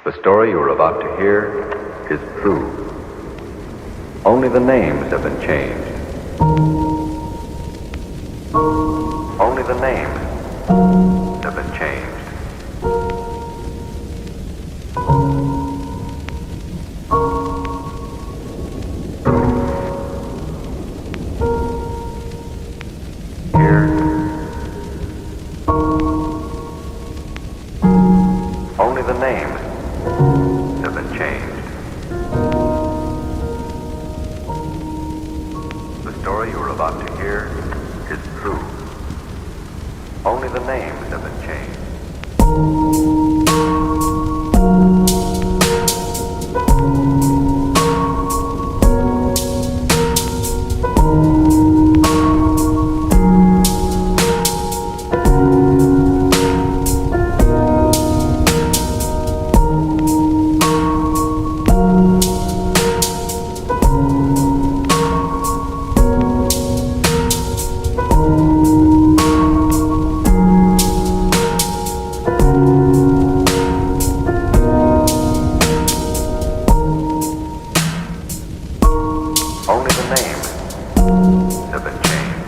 The story you are about to hear is true. Only the names have been changed. Only the names have been changed. Here, only the names have been changed. The story you are about to hear is true. Only the names have been changed. Only the names have been changed.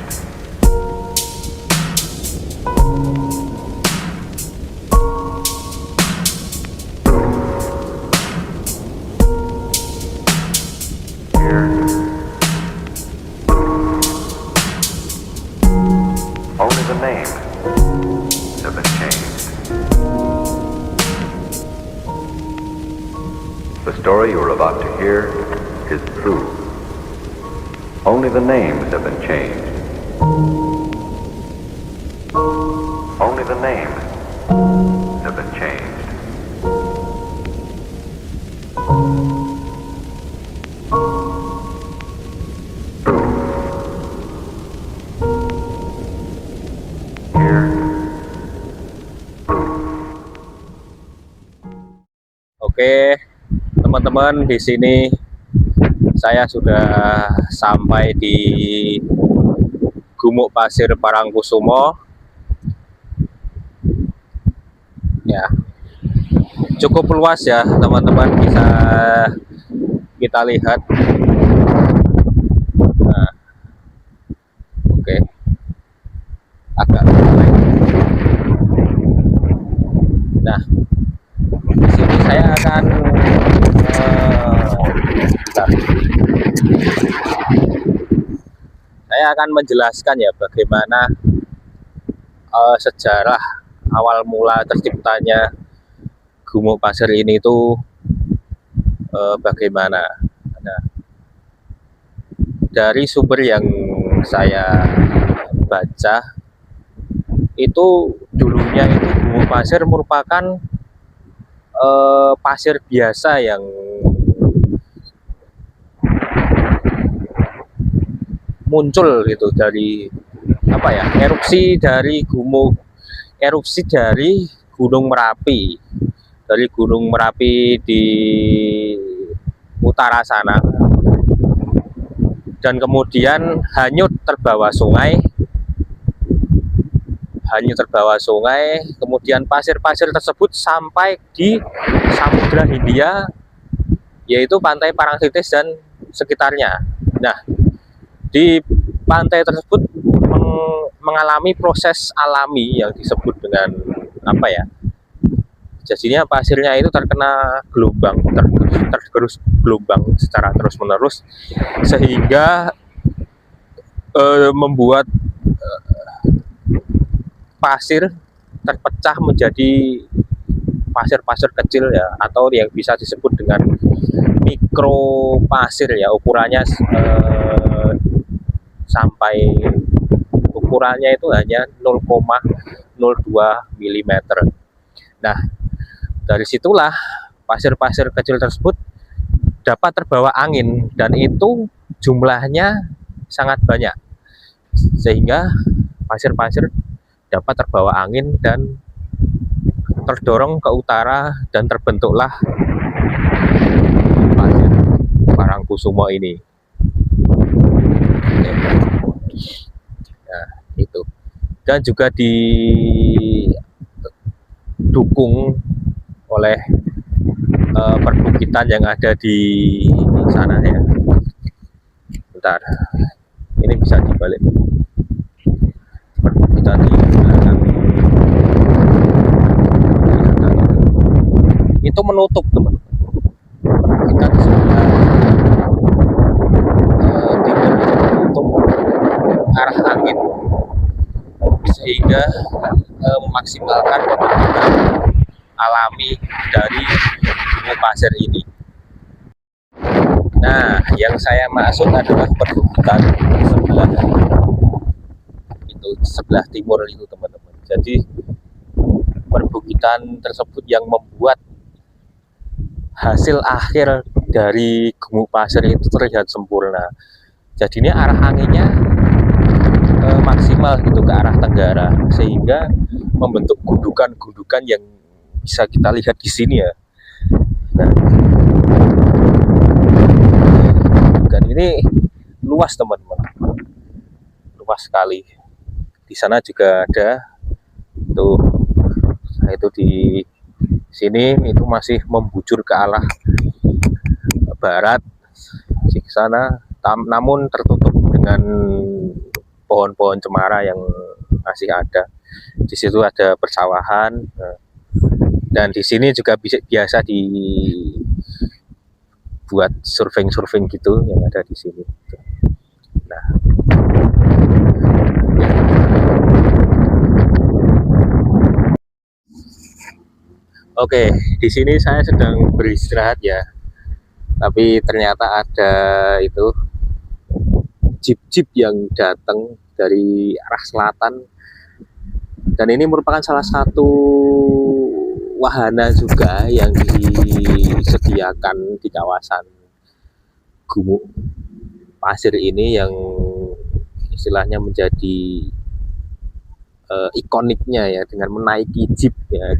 Here, only the names have been changed. The story you are about to hear is true. Only the names have been changed. Only the names have been changed. Here. Oke, teman-teman, di sini saya sudah sampai di Gumuk Pasir Parangkusumo. Ya, cukup luas ya, teman-teman, bisa kita lihat. Nah, oke, agak naik. Nah, di sini saya akan saya akan menjelaskan ya bagaimana sejarah awal mula terciptanya Gumuk Pasir ini itu bagaimana. Nah, dari sumber yang saya baca itu dulunya itu Gumuk Pasir merupakan pasir biasa yang muncul gitu dari apa ya, erupsi dari Gunung Merapi, dari Gunung Merapi di utara sana, dan kemudian hanyut terbawa sungai, kemudian pasir-pasir tersebut sampai di Samudra Hindia, yaitu pantai Parangtritis dan sekitarnya. Nah, di pantai tersebut mengalami proses alami yang disebut dengan apa ya? Jadinya pasirnya itu terkena gelombang, tergerus gelombang secara terus-menerus, sehingga membuat pasir terpecah menjadi pasir-pasir kecil ya, atau yang bisa disebut dengan mikropasir ya, ukurannya sampai ukurannya itu hanya 0,02 mm. Nah, dari situlah pasir-pasir kecil tersebut dapat terbawa angin, dan itu jumlahnya sangat banyak, sehingga pasir-pasir dapat terbawa angin dan terdorong ke utara, dan terbentuklah Pasir Parangkusumo ini. Nah, itu. Dan juga didukung oleh perbukitan yang ada di sana ya. Bentar, ini bisa dibalik. Perbukitan di belakang itu menutup teman. Perbukitan di sebelah timur itu menutup arah angin sehingga memaksimalkan pembentukan alami dari gunung pasir ini. Nah, yang saya maksud adalah perbukitan sebelah timur itu teman-teman. Jadi perbukitan tersebut yang membuat hasil akhir dari gumuk pasir itu terlihat sempurna. Jadi ini arah anginnya maksimal gitu ke arah tenggara sehingga membentuk gundukan-gundukan yang bisa kita lihat di sini ya. Nah, gundukan ini luas teman-teman, luas sekali. Di sana juga ada tuh, nah itu di sini itu masih membujur ke arah barat di sana, namun tertutup dengan pohon-pohon cemara yang masih ada. Di situ ada persawahan, dan di sini juga biasa dibuat surfing gitu yang ada di sini. Nah, oke, di sini saya sedang beristirahat ya, tapi ternyata ada itu jeep-jeep yang datang dari arah selatan, dan ini merupakan salah satu wahana juga yang disediakan di kawasan gumuk pasir ini yang istilahnya menjadi ikoniknya ya, dengan menaiki jeep ya.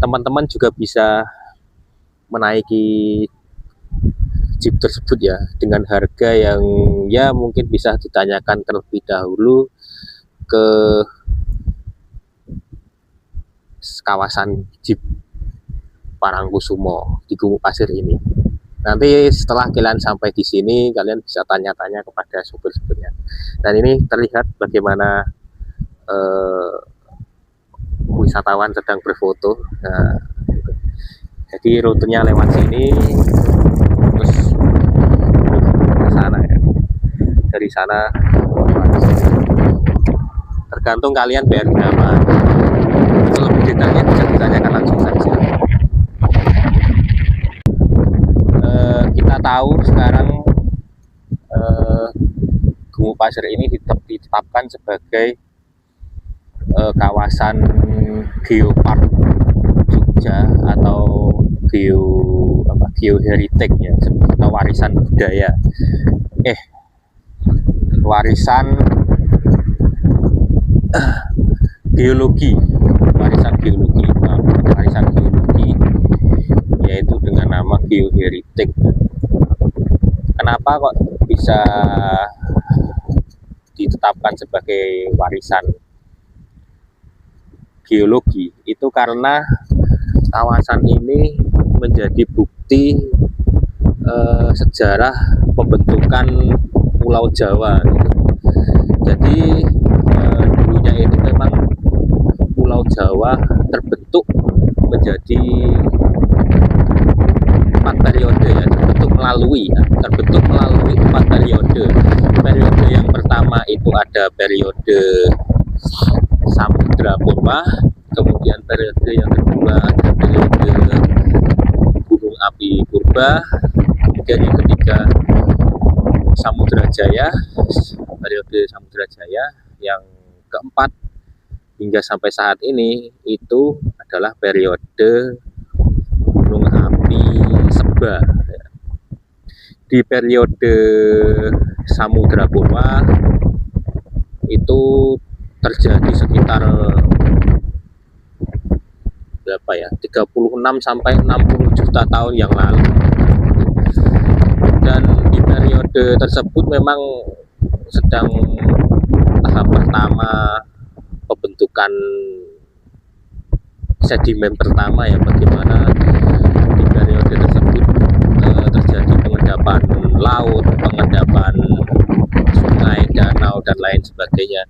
Teman-teman juga bisa menaiki jeep tersebut ya, dengan harga yang ya mungkin bisa ditanyakan terlebih dahulu ke kawasan jeep Parangkusumo di Gumuk Pasir ini. Nanti setelah kalian sampai di sini, kalian bisa tanya-tanya kepada supir-supirnya. Dan ini terlihat bagaimana wisatawan sedang berfoto. Nah, jadi rutenya lewat sini, terus ke sana ya. Dari sana tergantung kalian bayar berapa. Itu lebih detailnya bisa ditanyakan langsung saja. Kita tahu sekarang Gumuk Pasir ini ditetapkan sebagai kawasan geopark Jogja atau geoheritage ya, atau warisan budaya, warisan geologi, yaitu dengan nama geoheritage. Kenapa kok bisa ditetapkan sebagai warisan geologi? Itu karena kawasan ini menjadi bukti sejarah pembentukan Pulau Jawa gitu. Jadi dulunya ini memang Pulau Jawa terbentuk menjadi 4 periode ya, terbentuk melalui 4 periode. Periode yang pertama itu ada periode Samudra Purba, kemudian periode yang kedua ada periode Gunung Api Purba, kemudian yang ketiga Samudra Jaya, periode Samudra Jaya, yang keempat hingga sampai saat ini itu adalah periode Gunung Api Seba. Di periode Samudra Purba itu terjadi sekitar berapa ya, 36 sampai 60 juta tahun yang lalu. Dan di periode tersebut memang sedang tahap pertama pembentukan sedimen pertama ya, bagaimana di periode sebagainya.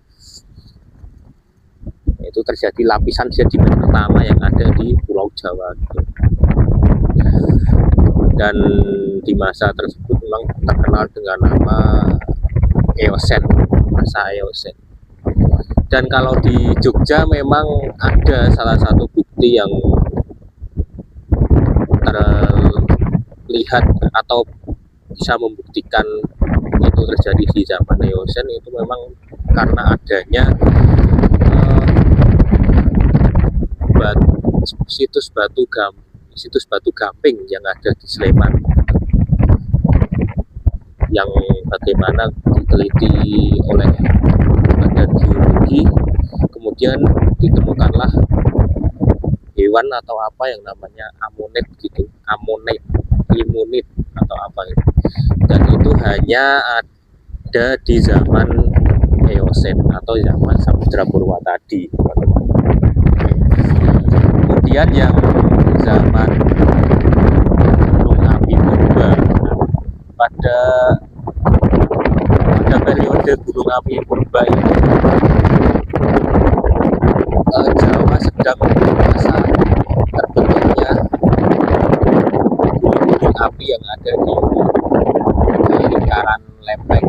Itu terjadi lapisan sedimen pertama yang ada di Pulau Jawa gitu. Dan di masa tersebut memang terkenal dengan nama Eosen, masa Eosen. Dan kalau di Jogja memang ada salah satu bukti yang terlihat atau bisa membuktikan itu terjadi di zaman Eosen, itu memang karena adanya situs batu gamping yang ada di Sleman, yang bagaimana diteliti oleh Badan Geologi, kemudian ditemukanlah hewan atau apa yang namanya amonit gitu, limonit atau apa itu, dan itu hanya ada di zaman Eosen atau zaman Samudra Purwa tadi. Kemudian yang zaman gunung api purba, pada periode gunung api purba ini Jawa sedang masa terbentuknya gunung api yang ada di lingkaran lempeng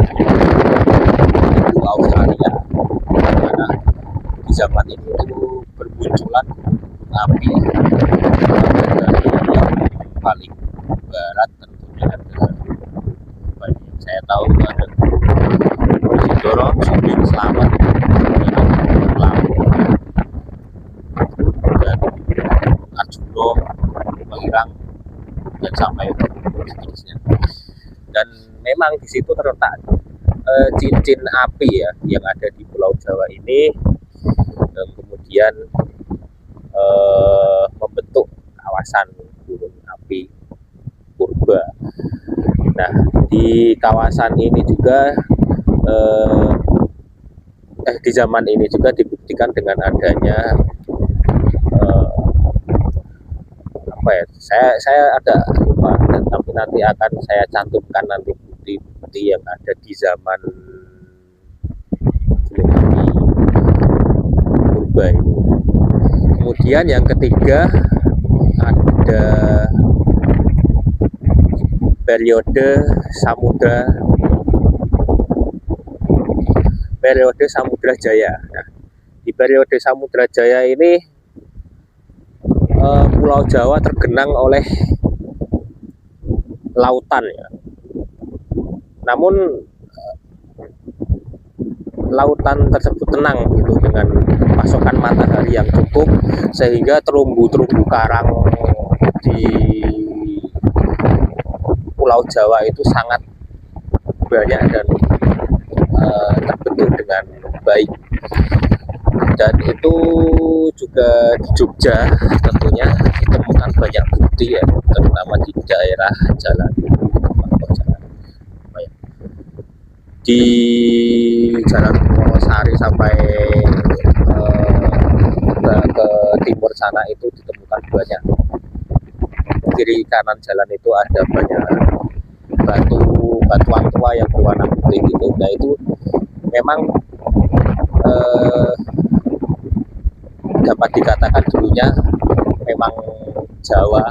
itu Australia, karena di zaman itu bermunculan api dari yang paling barat tentunya ada yang saya tahu ada Sidoro, Subing, Slamet, Lampung, dan Arjuno, Melirang, dan sampai seterusnya. Dan memang di situ terletak cincin api ya yang ada di Pulau Jawa ini, dan kemudian membentuk kawasan gunung api purba. Nah, di kawasan ini juga di zaman ini juga dibuktikan dengan adanya apa ya, saya ada lupa, tapi nanti akan saya cantumkan nanti bukti-bukti yang ada di zaman gunung api purba ini. Kemudian yang ketiga ada periode Samudra Jaya. Nah, di periode Samudra Jaya ini Pulau Jawa tergenang oleh lautan ya. Namun lautan tersebut tenang gitu, dengan pasokan matahari yang cukup, sehingga terumbu-terumbu karang di Pulau Jawa itu sangat banyak dan terbentuk dengan baik. Dan itu juga di Jogja tentunya ditemukan banyak bukti ya, terutama di daerah jalan di Jalan Wonosari sampai ke timur sana itu ditemukan banyak. Kiri kanan jalan itu ada banyak batuan tua yang berwarna putih gitu. Nah, itu memang dapat dikatakan dulunya memang Jawa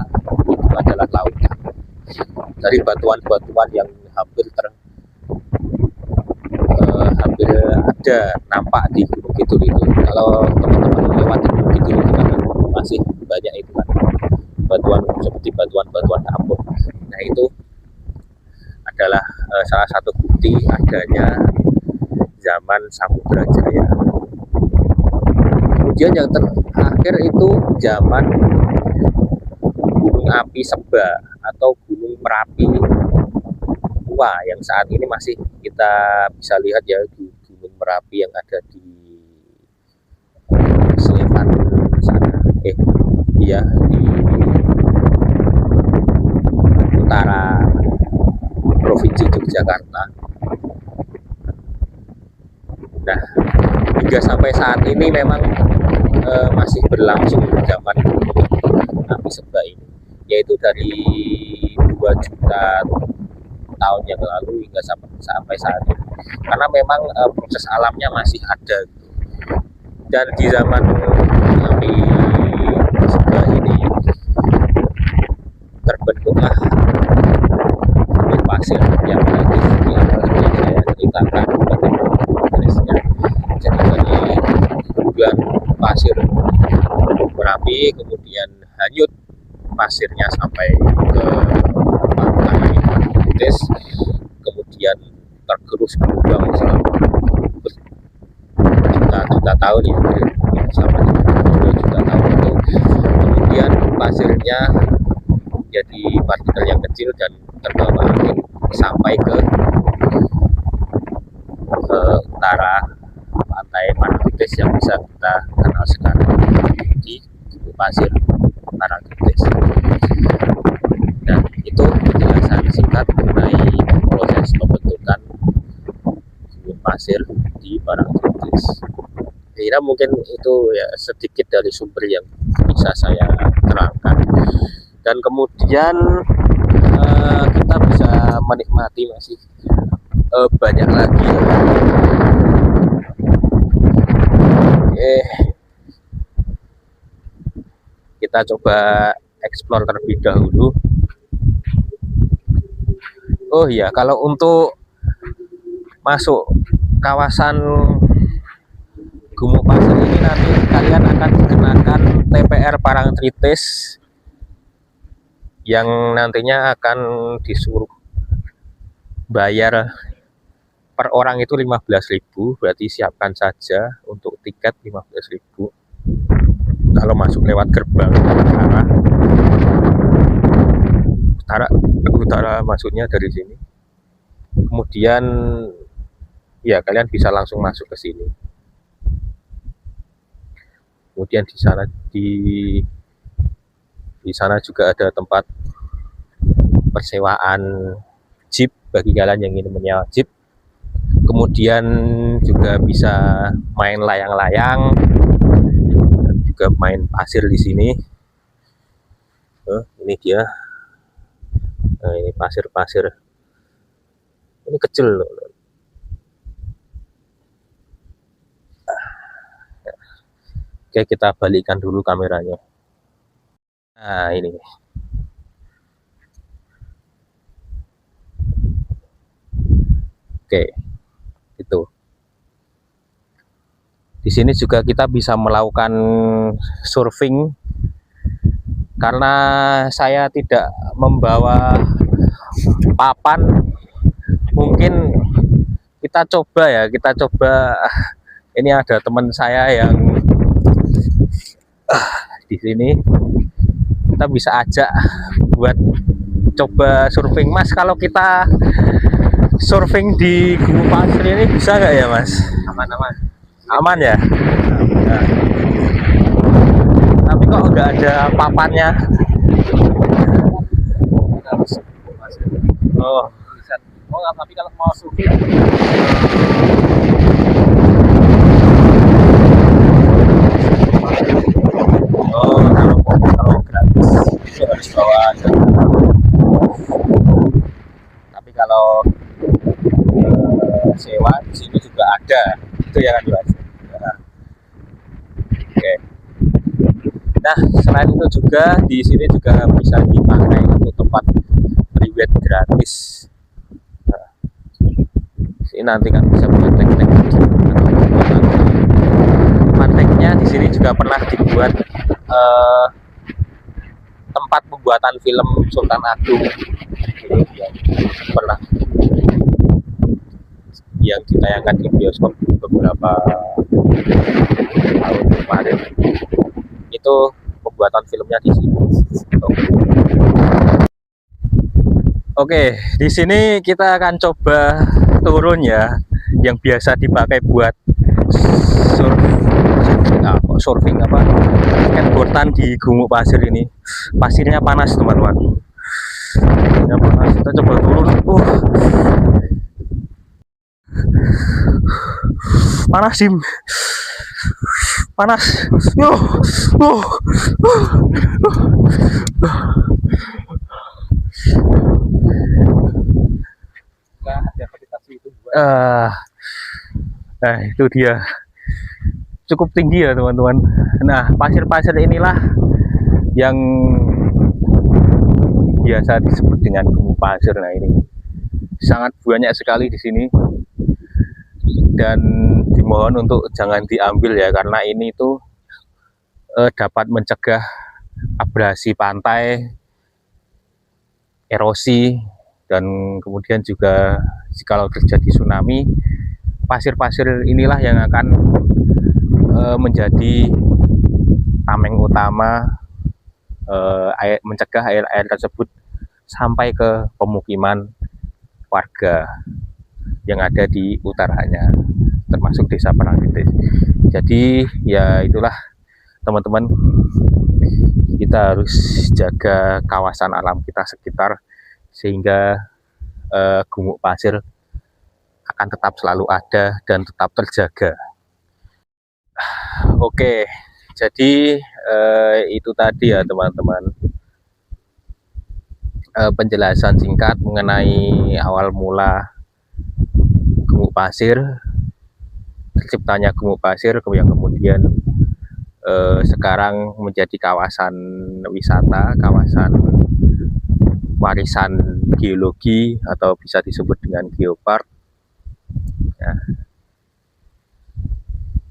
itu adalah lautan, dari batuan-batuan yang hampir ada nampak di Gunung Kidul itu. Kalau teman-teman lewat di Gunung Kidul itu kan masih banyak itu kan batuan seperti batuan kapur. Nah, itu adalah salah satu bukti adanya zaman Samudra Jaya. Kemudian yang terakhir itu zaman gunung api Seba atau Gunung Merapi tua, yang saat ini masih kita bisa lihat ya di Gunung Merapi yang ada di Sleman sana, iya, di utara Provinsi Yogyakarta. Nah, hingga sampai saat ini memang masih berlangsung zaman api Seba ini, yaitu dari 2 juta tahun yang lalu hingga sampai saat ini. karena memang proses alamnya masih ada. Dan di zaman kami sebelah ini terbentuklah bukit pasir yang tadi di awal sudah saya ceritakan bagaimana prosesnya. Jadi dari bulan pasir berapi, kemudian hanyut pasirnya sampai ke pantai Bangkites, kemudian tergerus berlubang selama berjuta-juta tahun ya, sama 2 juta tahun itu. Kemudian pasirnya jadi partikel yang kecil dan terbawa angin sampai ke utara pantai Bangkites yang bisa kita kenal sekarang di Bukit Pasir Bangkites. Dan itu penjelasan singkat mengenai proses pembentukan bukit pasir di Bangkites. Kira mungkin itu ya sedikit dari sumber yang bisa saya terangkan. Dan kemudian kita bisa menikmati masih banyak lagi ya. Oke, kita coba explore terlebih dahulu. Oh iya, kalau untuk masuk kawasan Gumuk Pasir ini nanti kalian akan dikenakan TPR Parangtritis yang nantinya akan disuruh bayar per orang itu 15.000, berarti siapkan saja untuk tiket 15.000 kalau masuk lewat gerbang utara maksudnya dari sini. Kemudian ya kalian bisa langsung masuk ke sini. Kemudian di sana juga ada tempat persewaan jeep bagi kalian yang ingin menyewa jeep. Kemudian juga bisa main layang-layang, juga main pasir di sini. Ini dia. Nah, ini pasir-pasir. Ini kecil loh. Oke, kita balikkan dulu kameranya. Nah, ini. Oke. Itu. Di sini juga kita bisa melakukan surfing karena saya tidak membawa papan. Mungkin kita coba ini ada teman saya yang di sini, kita bisa ajak buat coba surfing. Mas, kalau kita surfing di Gumuk Pasir ini bisa nggak ya Mas? Aman ya? Nah. Tapi kok nggak ada papannya? Oh, tapi kalau mau surfing kalau gratis itu harus bawa tapi kalau sewa di sini juga ada itu ya kan Mas. Oke. Nah, selain itu juga di sini juga bisa dipakai untuk tempat riwet gratis. Nah, ini nanti kan bisa buat tek-tek manteknya. Di sini juga pernah dibuat tempat pembuatan film Sultan Agung pernah yang ditayangkan di bioskop beberapa tahun kemarin. Itu pembuatan filmnya di sini. Oke, di sini kita akan coba turun ya, yang biasa dipakai buat surfing apa skateboardan di Gumuk Pasir ini. Pasirnya panas teman-teman, pasirnya panas. Kita coba turun. Panas Sim, panas. Ah, nah itu dia, cukup tinggi ya teman-teman. Nah, pasir-pasir inilah yang biasa disebut dengan gumuk pasir. Nah, ini sangat banyak sekali di sini, dan dimohon untuk jangan diambil ya, karena ini tuh dapat mencegah abrasi pantai, erosi, dan kemudian juga jikalau terjadi tsunami, pasir-pasir inilah yang akan menjadi tameng utama mencegah air tersebut sampai ke pemukiman warga yang ada di utaranya, termasuk desa Parangtritis. Jadi ya itulah teman-teman, kita harus jaga kawasan alam kita sekitar sehingga gumuk pasir akan tetap selalu ada dan tetap terjaga. Oke, jadi itu tadi ya teman-teman, penjelasan singkat mengenai awal mula gumuk pasir, terciptanya gumuk pasir yang kemudian sekarang menjadi kawasan wisata, kawasan warisan geologi atau bisa disebut dengan geopark. Ya.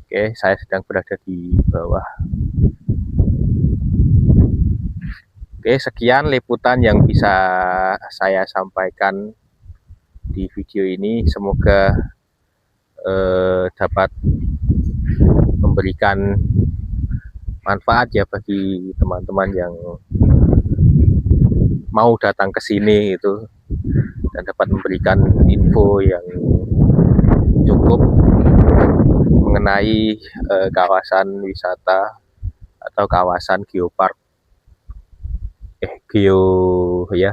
Oke, saya sedang berada di bawah. Oke, sekian liputan yang bisa saya sampaikan di video ini. Semoga dapat memberikan manfaat ya bagi teman-teman yang mau datang ke sini itu, dan dapat memberikan info yang cukup mengenai kawasan wisata atau kawasan geopark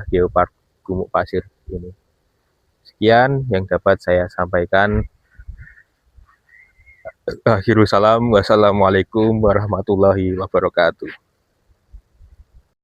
geopark gumuk pasir ini. Sekian yang dapat saya sampaikan. Akhirul salam, wassalamualaikum warahmatullahi wabarakatuh.